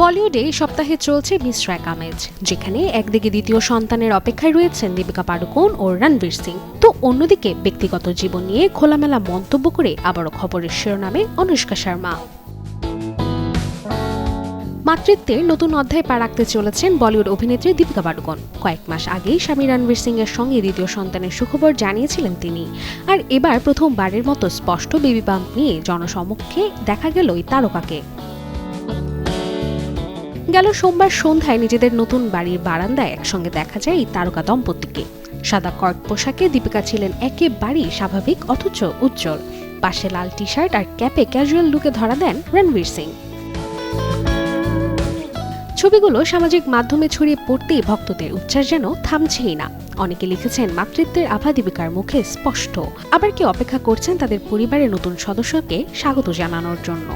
বলিউডে এই সপ্তাহে চলছে মিশ্র এক আমেজ, যেখানে একদিকে দ্বিতীয় সন্তানের অপেক্ষায় রয়েছেন দীপিকা পাড়ুকোন ও রণবীর সিং, তো অন্যদিকে ব্যক্তিগত জীবন নিয়ে খোলামেলা মন্তব্য করে আবারও খবরের শিরোনামে অনুষ্কা শর্মা। মাতৃত্বের নতুন অধ্যায় পা রাখতে চলেছেন বলিউড অভিনেত্রী দীপিকা পাড়ুকোন। কয়েক মাস আগেই স্বামী রণবীর সিং এর সঙ্গে দ্বিতীয় সন্তানের সুখবর জানিয়েছিলেন তিনি, আর এবার প্রথমবারের মতো স্পষ্ট বেবি বাম্প নিয়ে জনসমক্ষে দেখা গেল এই তারকাকে। গেল সোমবার সন্ধ্যায় নিজেদের নতুন বাড়ির বারান্দায় একসঙ্গে দেখা যায় এই তারকা দম্পতিকে। সাদা কর্ক পোশাকে দীপিকা ছিলেন একেবারেই স্বাভাবিক অথচ উজ্জ্বল। পাশে লাল টি শার্ট আর ক্যাপে ক্যাজুয়াল লুকে ধরা দেন রণবীর সিং। ছবিগুলো সামাজিক মাধ্যমে ছড়িয়ে পড়তেই ভক্তদের উচ্ছ্বাস যেন থামছেই না। অনেকে লিখেছেন মাতৃত্বের আভা দীপিকার মুখে স্পষ্ট, আবার কেউ অপেক্ষা করছেন তাদের পরিবারের নতুন সদস্যকে স্বাগত জানানোর জন্য।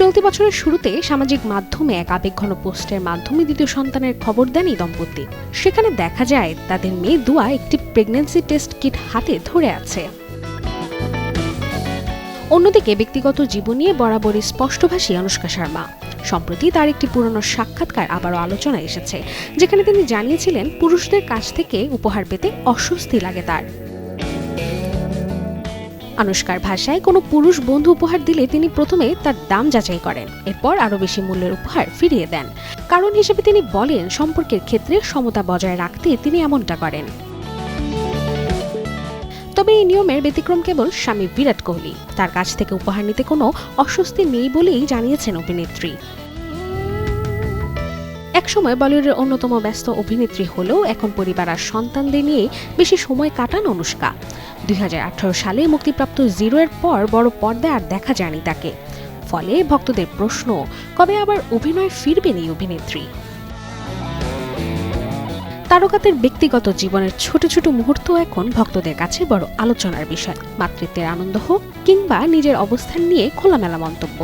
চলতি বছরের শুরুতে সামাজিক মাধ্যমে এক আবেগঘন পোস্টের মাধ্যমে দ্বিতীয় সন্তানের খবর দেন এই দম্পতি। সেখানে দেখা যায় তাদের মেয়ে দুয়া একটি প্রেগন্যান্সি টেস্ট কিট হাতে ধরে আছে। অন্যদিকে ব্যক্তিগত জীবন নিয়ে বরাবরই স্পষ্টভাষী অনুষ্কা শর্মা। সম্প্রতি তার একটি পুরনো সাক্ষাৎকার আবারও আলোচনায় এসেছে, যেখানে তিনি জানিয়েছিলেন পুরুষদের কাছ থেকে উপহার পেতে অস্বস্তি লাগে তার। অনুষ্কার ভাষায়, কোনো পুরুষ বন্ধু উপহার দিলে তিনি প্রথমে তার দাম যাচাই করেন, এরপর আরও বেশি মূল্যের উপহার ফিরিয়ে দেন। কারণ হিসেবে তিনি বলেন, সম্পর্কের ক্ষেত্রে সমতা বজায় রাখতে তিনি এমনটা করেন। তবে এই নিয়মের ব্যতিক্রম কেবল স্বামী বিরাট কোহলি। তার কাছ থেকে উপহার নিতে কোনো অস্বস্তি নেই বলেই জানিয়েছেন অভিনেত্রী। একসময় বলিউডের অন্যতম ব্যস্ত অভিনেত্রী হলেও এখন পরিবার আর সন্তানদের নিয়ে বেশি সময় কাটান অনুষ্কা। 2018 সালে মুক্তিপ্রাপ্ত জিরো এর পর বড় পর্দায় আর দেখা যায়নি তাকে। ফলে ভক্তদের প্রশ্ন, কবে আবার অভিনয় ফিরবেন এই অভিনেত্রী। তারকাদের ব্যক্তিগত জীবনের ছোট ছোট মুহূর্ত এখন ভক্তদের কাছে বড় আলোচনার বিষয়। মাতৃত্বের আনন্দ হোক কিংবা নিজের অবস্থান নিয়ে খোলামেলা মন্তব্য,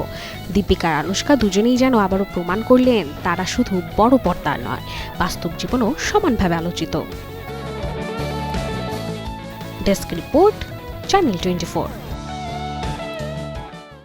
দীপিকা আর অনুষ্কা দুজনেই যেন আবারও প্রমাণ করলেন তারা শুধু বড় পর্দার নয়, বাস্তব জীবনও সমানভাবে আলোচিত। Desk report, channel 24।